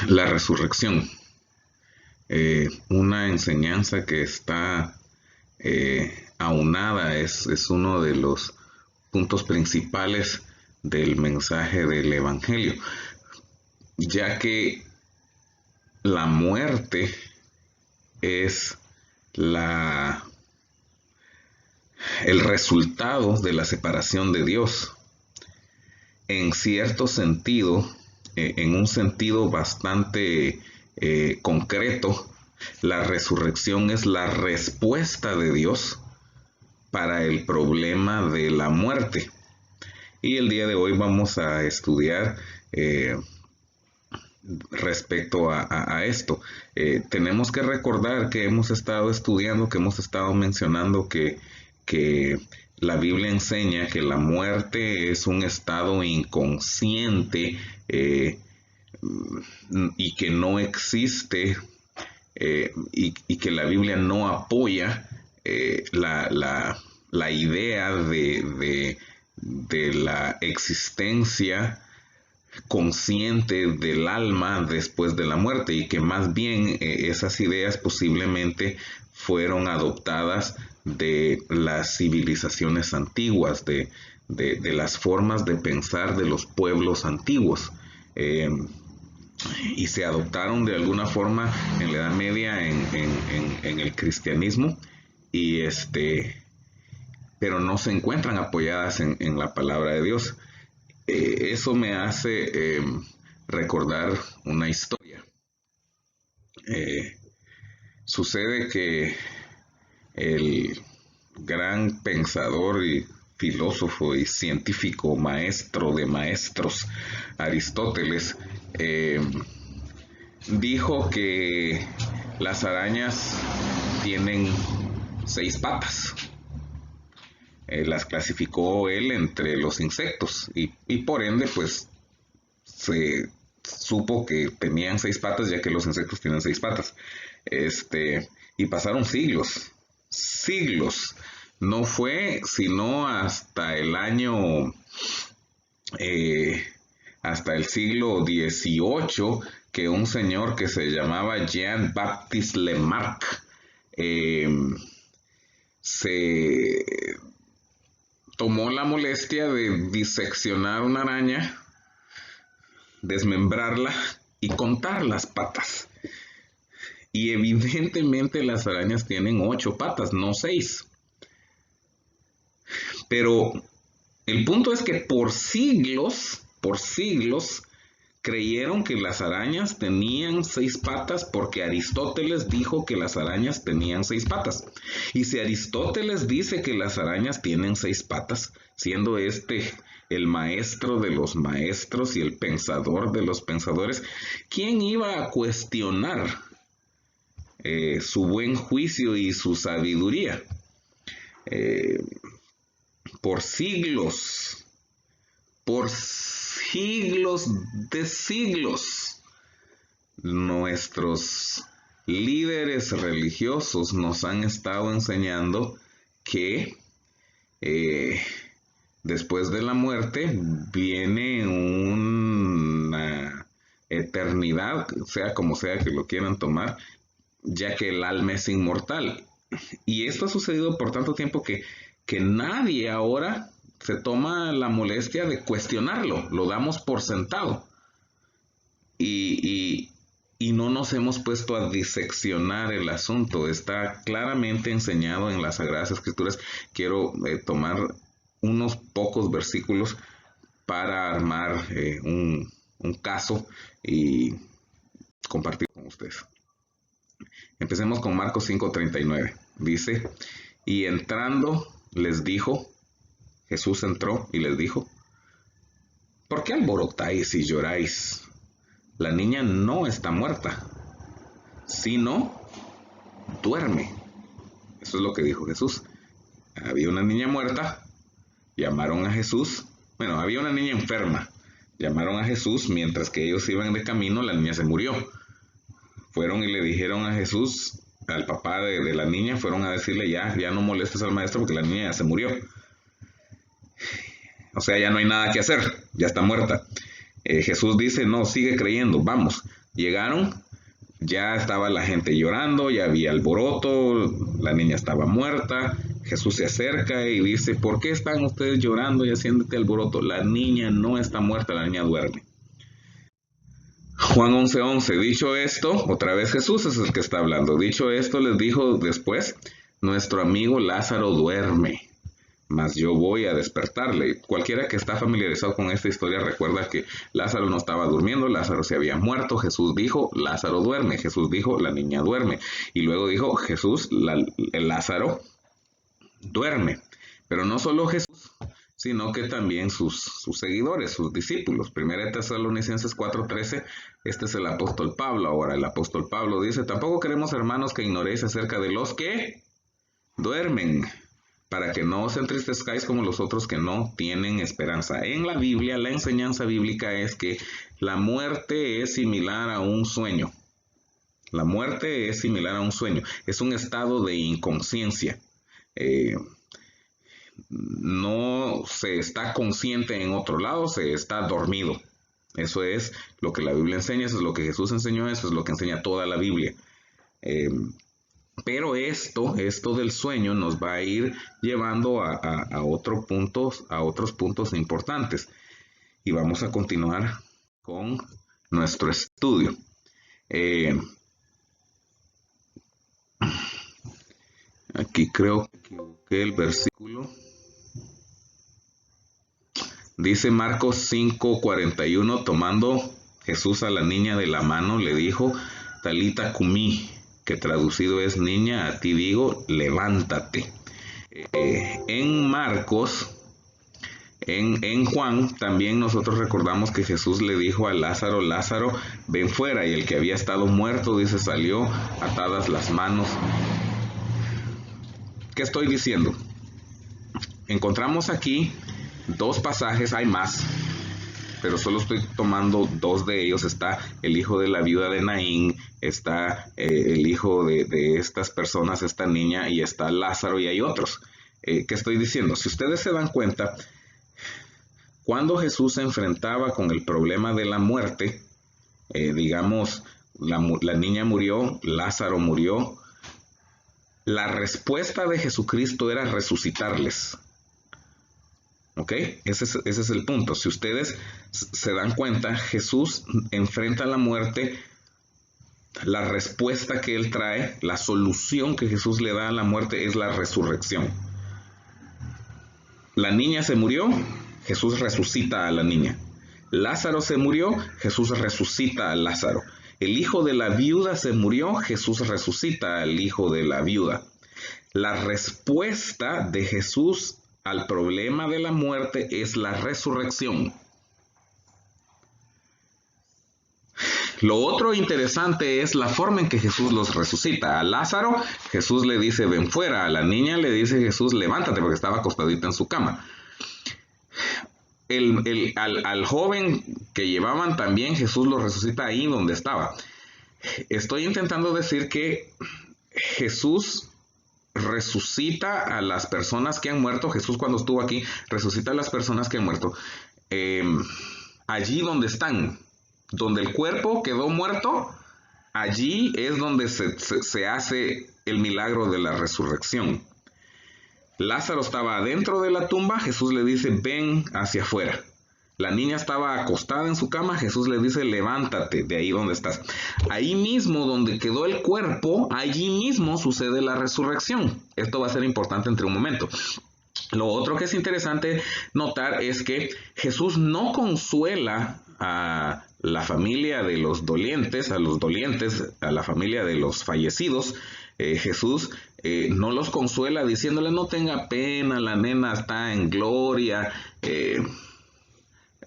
la resurrección. Una enseñanza que está aunada, es uno de los puntos principales del mensaje del Evangelio, ya que la muerte es el resultado de la separación de Dios. En cierto sentido, en un sentido bastante concreto, la resurrección es la respuesta de Dios para el problema de la muerte. Y el día de hoy vamos a estudiar respecto a esto. Tenemos que recordar que hemos estado estudiando, que hemos estado mencionando que la Biblia enseña que la muerte es un estado inconsciente y que no existe y que la Biblia no apoya la idea de la existencia consciente del alma después de la muerte, y que más bien esas ideas posiblemente fueron adoptadas de las civilizaciones antiguas, de las formas de pensar de los pueblos antiguos, y se adoptaron de alguna forma en la Edad Media en el cristianismo, pero no se encuentran apoyadas en la palabra de Dios. Eso me hace recordar una historia. Sucede que el gran pensador y filósofo y científico, maestro de maestros, Aristóteles, dijo que las arañas tienen 6 patas. Las clasificó él entre los insectos y por ende pues se supo que tenían 6 patas, ya que los insectos tienen 6 patas. Y pasaron siglos. No fue sino hasta el año hasta el siglo XVIII que un señor que se llamaba Jean-Baptiste Lamarck se tomó la molestia de diseccionar una araña, desmembrarla y contar las patas. Y evidentemente las arañas tienen 8 patas, no 6. Pero el punto es que por siglos creyeron que las arañas tenían 6 patas porque Aristóteles dijo que las arañas tenían 6 patas. Y si Aristóteles dice que las arañas tienen 6 patas, siendo el maestro de los maestros y el pensador de los pensadores, ¿quién iba a cuestionar su buen juicio y su sabiduría? Por siglos de siglos, nuestros líderes religiosos nos han estado enseñando que después de la muerte viene una eternidad, sea como sea que lo quieran tomar, ya que el alma es inmortal. Y esto ha sucedido por tanto tiempo que nadie ahora se toma la molestia de cuestionarlo, lo damos por sentado. Y no nos hemos puesto a diseccionar el asunto. Está claramente enseñado en las Sagradas Escrituras. Quiero tomar unos pocos versículos para armar un caso y compartir con ustedes. Empecemos con Marcos 5:39. Dice: y entrando les dijo, Jesús entró y les dijo: ¿por qué alborotáis y lloráis? La niña no está muerta, sino duerme. Eso es lo que dijo Jesús. Había una niña muerta, llamaron a Jesús. Bueno, había una niña enferma, llamaron a Jesús. Mientras que ellos iban de camino, la niña se murió. Fueron y le dijeron a Jesús, al papá de la niña, fueron a decirle: ya no molestes al maestro porque la niña ya se murió. O sea, ya no hay nada que hacer, ya está muerta. Jesús dice: no, sigue creyendo, vamos. Llegaron, ya estaba la gente llorando, ya había alboroto, la niña estaba muerta. Jesús se acerca y dice, ¿por qué están ustedes llorando y haciéndote alboroto? La niña no está muerta, la niña duerme. Juan 11:11, dicho esto, otra vez Jesús es el que está hablando. Dicho esto, les dijo después, nuestro amigo Lázaro duerme, mas yo voy a despertarle. Cualquiera que está familiarizado con esta historia recuerda que Lázaro no estaba durmiendo, Lázaro se había muerto. Jesús dijo, Lázaro duerme. Jesús dijo, la niña duerme. Y luego dijo, Jesús, el Lázaro duerme. Pero no solo Jesús, sino que también sus seguidores, sus discípulos. Primera de Tesalonicenses 4:13, este es el apóstol Pablo. Ahora el apóstol Pablo dice, tampoco queremos, hermanos, que ignoréis acerca de los que duermen, para que no os entristezcáis como los otros que no tienen esperanza. En la Biblia, la enseñanza bíblica es que la muerte es similar a un sueño. La muerte es similar a un sueño. Es un estado de inconsciencia. No se está consciente en otro lado, se está dormido. Eso es lo que la Biblia enseña, eso es lo que Jesús enseñó, eso es lo que enseña toda la Biblia. Pero esto del sueño nos va a ir llevando a otros puntos importantes. Y vamos a continuar con nuestro estudio. Aquí creo que el versículo dice Marcos 5:41, tomando Jesús a la niña de la mano, le dijo, Talita cumí, que traducido es, niña, a ti digo, levántate. En Marcos, en Juan, también nosotros recordamos que Jesús le dijo a Lázaro, Lázaro, ven fuera, y el que había estado muerto, dice, salió atadas las manos. ¿Qué estoy diciendo? Encontramos aquí dos pasajes, hay más, pero solo estoy tomando dos de ellos. Está el hijo de la viuda de Naín, está el hijo de estas personas, esta niña, y está Lázaro, y hay otros. ¿Qué estoy diciendo? Si ustedes se dan cuenta, cuando Jesús se enfrentaba con el problema de la muerte, digamos, la niña murió, Lázaro murió, la respuesta de Jesucristo era resucitarles. ¿Ok? Ese es el punto. Si ustedes se dan cuenta, Jesús enfrenta la muerte, la respuesta que Él trae, la solución que Jesús le da a la muerte es la resurrección. La niña se murió, Jesús resucita a la niña. Lázaro se murió, Jesús resucita a Lázaro. El hijo de la viuda se murió, Jesús resucita al hijo de la viuda. La respuesta de Jesús al problema de la muerte es la resurrección. Lo otro interesante es la forma en que Jesús los resucita. A Lázaro, Jesús le dice, ven fuera. A la niña le dice Jesús, levántate, porque estaba acostadita en su cama. Al joven que llevaban también, Jesús lo resucita ahí donde estaba. Estoy intentando decir que Jesús resucita a las personas que han muerto. Jesús, cuando estuvo aquí, resucita a las personas que han muerto allí donde están, donde el cuerpo quedó muerto. Allí es donde se hace el milagro de la resurrección. Lázaro estaba adentro de la tumba, Jesús le dice, ven hacia afuera. La niña estaba acostada en su cama, Jesús le dice, levántate de ahí donde estás. Ahí mismo donde quedó el cuerpo, allí mismo sucede la resurrección. Esto va a ser importante entre un momento. Lo otro que es interesante notar es que Jesús no consuela a la familia de los dolientes, a la familia de los fallecidos. Jesús no los consuela diciéndole, no tenga pena, la nena está en gloria,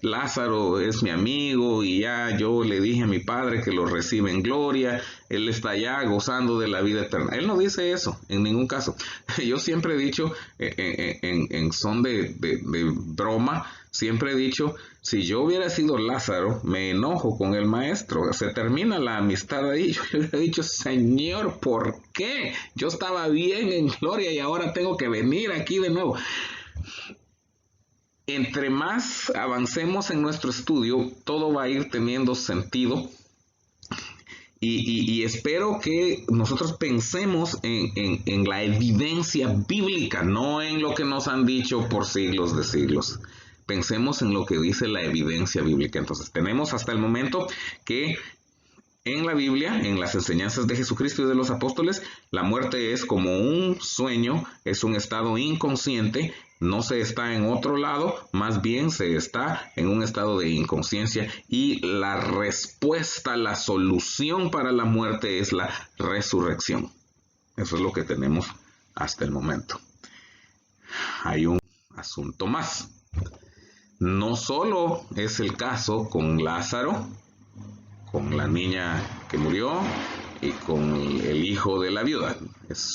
Lázaro es mi amigo y ya yo le dije a mi padre que lo recibe en gloria, él está ya gozando de la vida eterna. Él no dice eso en ningún caso. Yo siempre he dicho, en son de broma, siempre he dicho, si yo hubiera sido Lázaro, me enojo con el maestro, se termina la amistad ahí. Yo le hubiera dicho, Señor, ¿por qué? Yo estaba bien en gloria y ahora tengo que venir aquí de nuevo. Entre más avancemos en nuestro estudio, todo va a ir teniendo sentido Y espero que nosotros pensemos en la evidencia bíblica, no en lo que nos han dicho por siglos de siglos. Pensemos en lo que dice la evidencia bíblica. Entonces, tenemos hasta el momento que en la Biblia, en las enseñanzas de Jesucristo y de los apóstoles, la muerte es como un sueño, es un estado inconsciente, no se está en otro lado, más bien se está en un estado de inconsciencia, y la respuesta, la solución para la muerte es la resurrección. Eso es lo que tenemos hasta el momento. Hay un asunto más. No solo es el caso con Lázaro, con la niña que murió y con el hijo de la viuda.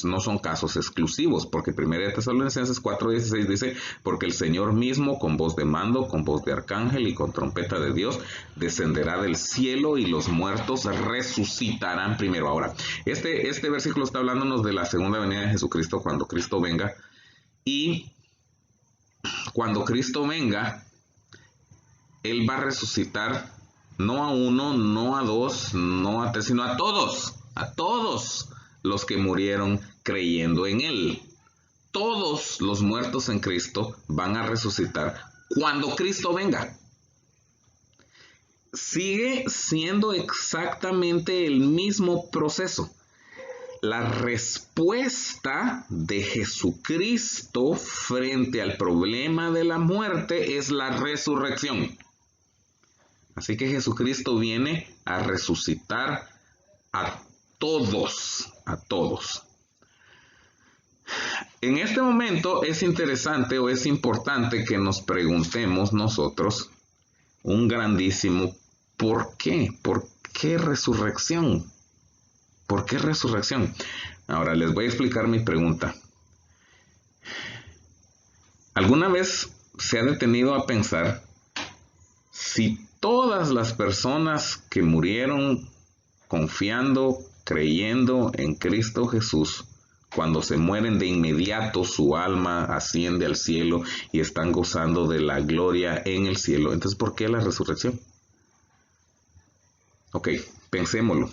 No son casos exclusivos, porque 1 Tesalonicenses 4:16 dice, porque el Señor mismo, con voz de mando, con voz de arcángel y con trompeta de Dios, descenderá del cielo y los muertos resucitarán primero. Ahora, este versículo está hablándonos de la segunda venida de Jesucristo, cuando Cristo venga, y cuando Cristo venga, Él va a resucitar no a uno, no a dos, no a tres, sino a todos los que murieron creyendo en Él. Todos los muertos en Cristo van a resucitar cuando Cristo venga. Sigue siendo exactamente el mismo proceso. La respuesta de Jesucristo frente al problema de la muerte es la resurrección. Así que Jesucristo viene a resucitar a todos, a todos. En este momento es interesante o es importante que nos preguntemos nosotros un grandísimo ¿por qué? ¿Por qué resurrección? ¿Por qué resurrección? Ahora les voy a explicar mi pregunta. ¿Alguna vez se ha detenido a pensar si todas las personas que murieron confiando, creyendo en Cristo Jesús, cuando se mueren de inmediato su alma asciende al cielo y están gozando de la gloria en el cielo? Entonces, ¿por qué la resurrección? Ok, pensémoslo.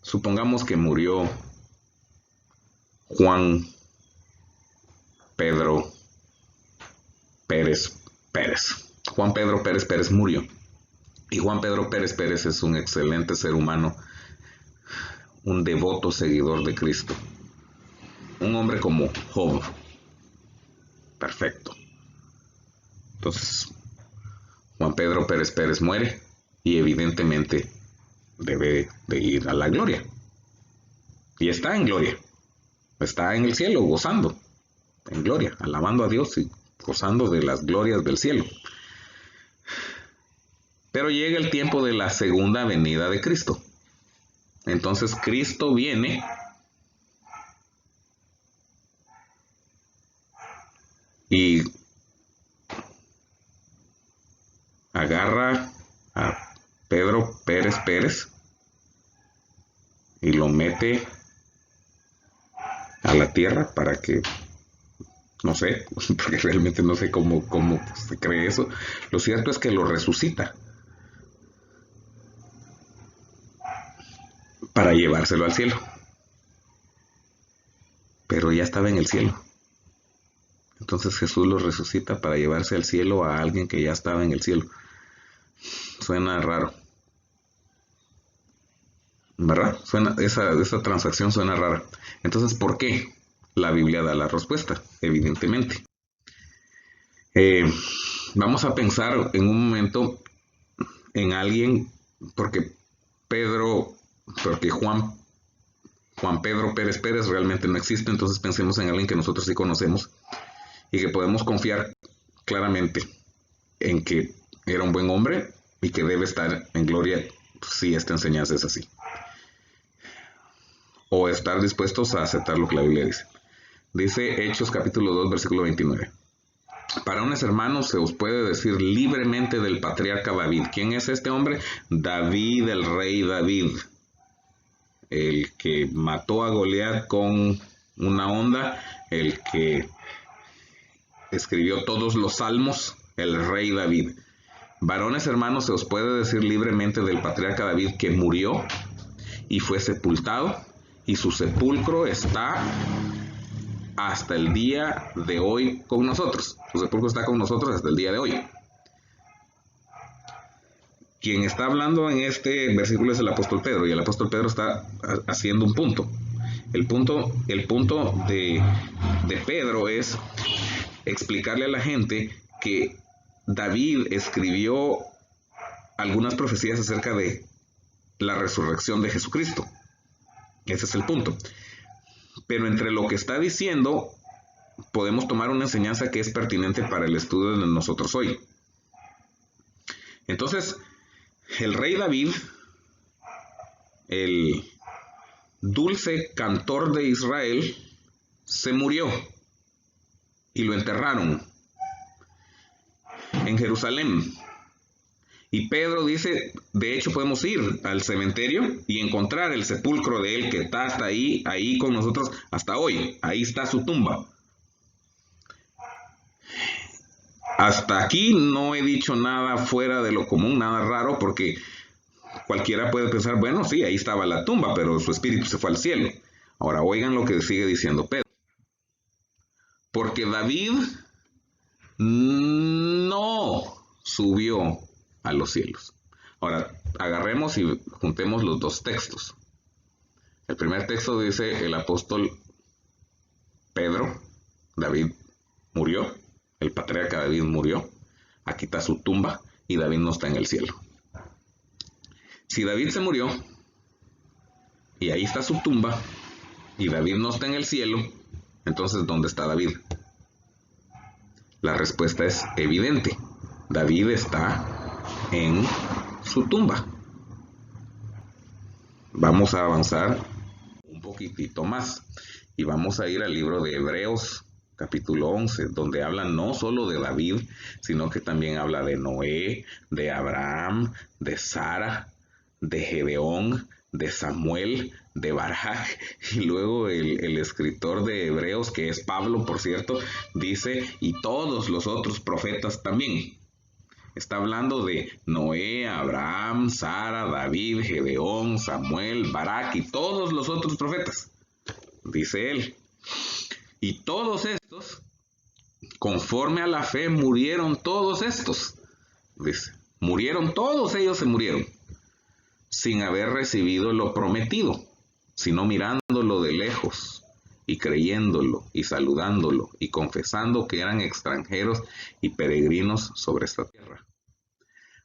Supongamos que murió Juan Pedro Pérez. Juan Pedro Pérez murió. Y Juan Pedro Pérez es un excelente ser humano, un devoto seguidor de Cristo. Un hombre como Job. Perfecto. Entonces, Juan Pedro Pérez muere y evidentemente debe de ir a la gloria. Y está en gloria. Está en el cielo gozando, en gloria, alabando a Dios y gozando de las glorias del cielo. Pero llega el tiempo de la segunda venida de Cristo. Entonces Cristo viene y agarra a Pedro Pérez y lo mete a la tierra para que, no sé, porque realmente no sé cómo se cree eso. Lo cierto es que lo resucita para llevárselo al cielo. Pero ya estaba en el cielo. Entonces Jesús lo resucita para llevarse al cielo a alguien que ya estaba en el cielo. Suena raro, ¿verdad? Esa transacción suena rara. Entonces, ¿por qué? La Biblia da la respuesta, evidentemente. Vamos a pensar en un momento en alguien, porque Juan Pedro Pérez realmente no existe, entonces pensemos en alguien que nosotros sí conocemos y que podemos confiar claramente en que era un buen hombre y que debe estar en gloria si esta enseñanza es así. O estar dispuestos a aceptar lo que la Biblia dice. Dice Hechos capítulo 2, versículo 29. Varones hermanos, se os puede decir libremente del patriarca David. ¿Quién es este hombre? David, el rey David. El que mató a Goliat con una honda, el que escribió todos los salmos, el rey David. Varones hermanos, se os puede decir libremente del patriarca David que murió y fue sepultado, y su sepulcro está hasta el día de hoy con nosotros. Su sepulcro está con nosotros hasta el día de hoy. Quien está hablando en este versículo es el apóstol Pedro, y el apóstol Pedro está haciendo un punto. El punto de Pedro es explicarle a la gente que David escribió algunas profecías acerca de la resurrección de Jesucristo. Ese es el punto. Pero entre lo que está diciendo, podemos tomar una enseñanza que es pertinente para el estudio de nosotros hoy. Entonces, el rey David, el dulce cantor de Israel, se murió y lo enterraron en Jerusalén. Y Pedro dice, de hecho podemos ir al cementerio y encontrar el sepulcro de él que está hasta ahí con nosotros hasta hoy. Ahí está su tumba. Hasta aquí no he dicho nada fuera de lo común, nada raro, porque cualquiera puede pensar, bueno, sí, ahí estaba la tumba, pero su espíritu se fue al cielo. Ahora oigan lo que sigue diciendo Pedro. Porque David no subió a los cielos. Ahora, agarremos y juntemos los dos textos. El primer texto dice el apóstol Pedro, David murió, el patriarca David murió, aquí está su tumba y David no está en el cielo. Si David se murió y ahí está su tumba y David no está en el cielo, entonces ¿dónde está David? La respuesta es evidente. David está en su tumba. Vamos a avanzar un poquitito más y vamos a ir al libro de Hebreos capítulo 11, donde habla no solo de David, sino que también habla de Noé, de Abraham, de Sara, de Gedeón, de Samuel, de Barak, y luego el escritor de Hebreos, que es Pablo, por cierto, dice, y todos los otros profetas también. Está hablando de Noé, Abraham, Sara, David, Gedeón, Samuel, Barak y todos los otros profetas, dice él. Y todos estos, conforme a la fe, murieron todos estos, dice. Murieron, todos ellos se murieron, sin haber recibido lo prometido, sino mirándolo de lejos y creyéndolo y saludándolo y confesando que eran extranjeros y peregrinos sobre esta tierra.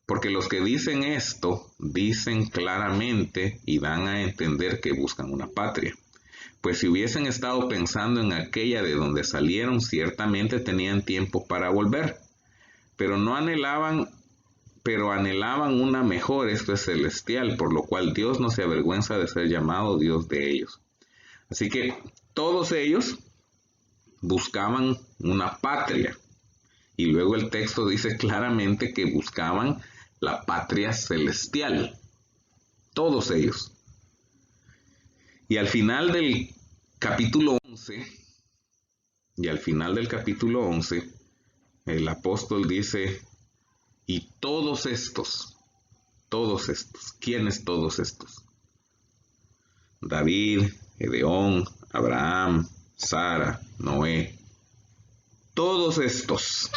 Porque los que dicen esto, dicen claramente y dan a entender que buscan una patria. Pues si hubiesen estado pensando en aquella de donde salieron, ciertamente tenían tiempo para volver. Pero anhelaban una mejor, esto es celestial, por lo cual Dios no se avergüenza de ser llamado Dios de ellos. Así que todos ellos buscaban una patria. Y luego el texto dice claramente que buscaban la patria celestial. Todos ellos. Y al final del capítulo 11, el apóstol dice, y todos estos, ¿quiénes todos estos? David, Gedeón, Abraham, Sara, Noé, todos estos,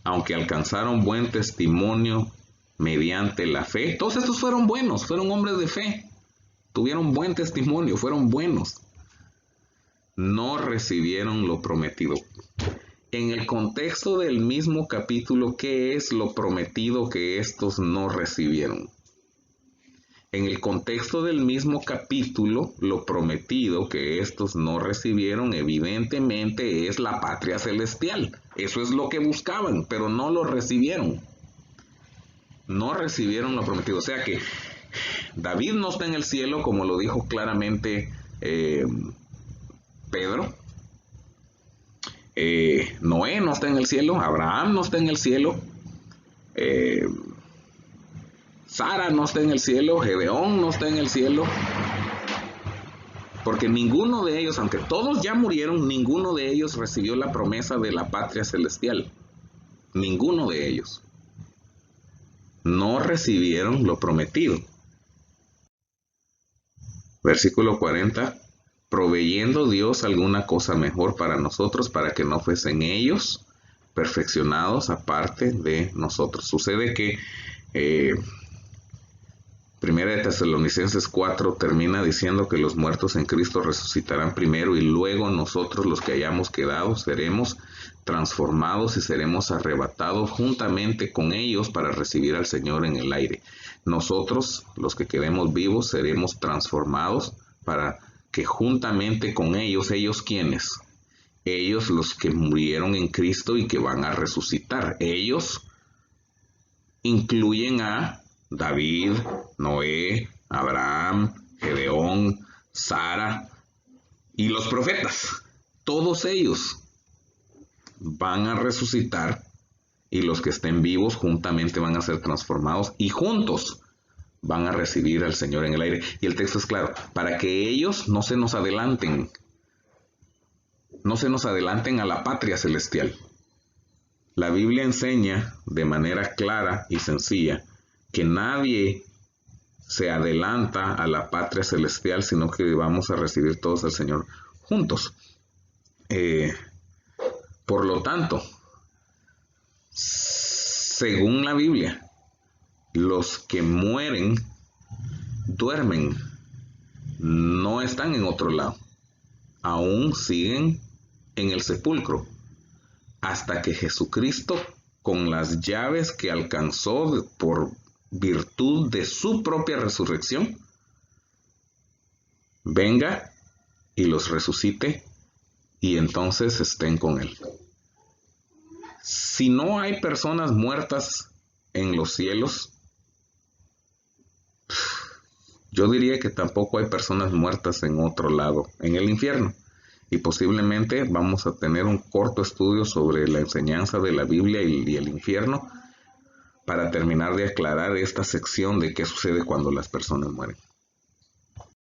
aunque alcanzaron buen testimonio mediante la fe, todos estos fueron buenos, fueron hombres de fe, tuvieron buen testimonio, fueron buenos, no recibieron lo prometido. En el contexto del mismo capítulo, ¿qué es lo prometido que estos no recibieron? En el contexto del mismo capítulo, lo prometido que estos no recibieron, evidentemente es la patria celestial. Eso es lo que buscaban, pero no lo recibieron. No recibieron lo prometido. O sea que David no está en el cielo, como lo dijo claramente Pedro. Noé no está en el cielo, Abraham no está en el cielo, Sara no está en el cielo, Gedeón no está en el cielo, porque ninguno de ellos, aunque todos ya murieron, ninguno de ellos recibió la promesa de la patria celestial, ninguno de ellos. no recibieron lo prometido. Versículo 40. Proveyendo Dios alguna cosa mejor para nosotros, para que no fuesen ellos perfeccionados aparte de nosotros. Sucede que Primera de Tesalonicenses 4 termina diciendo que los muertos en Cristo resucitarán primero y luego nosotros, los que hayamos quedado, seremos transformados y seremos arrebatados juntamente con ellos para recibir al Señor en el aire. Nosotros, los que quedemos vivos, seremos transformados para que juntamente con ellos, ¿ellos quiénes? Ellos, los que murieron en Cristo y que van a resucitar. Ellos incluyen a David, Noé, Abraham, Gedeón, Sara y los profetas. Todos ellos van a resucitar y los que estén vivos juntamente van a ser transformados y juntos van a recibir al Señor en el aire. Y el texto es claro, para que ellos no se nos adelanten a la patria celestial. La Biblia enseña de manera clara y sencilla que nadie se adelanta a la patria celestial, sino que vamos a recibir todos al Señor juntos. Por lo tanto, según la Biblia, los que mueren, duermen, no están en otro lado, aún siguen en el sepulcro, hasta que Jesucristo, con las llaves que alcanzó por virtud de su propia resurrección, venga y los resucite y entonces estén con él. Si no hay personas muertas en los cielos, yo diría que tampoco hay personas muertas en otro lado, en el infierno. Y posiblemente vamos a tener un corto estudio sobre la enseñanza de la Biblia y el infierno, para terminar de aclarar esta sección de qué sucede cuando las personas mueren.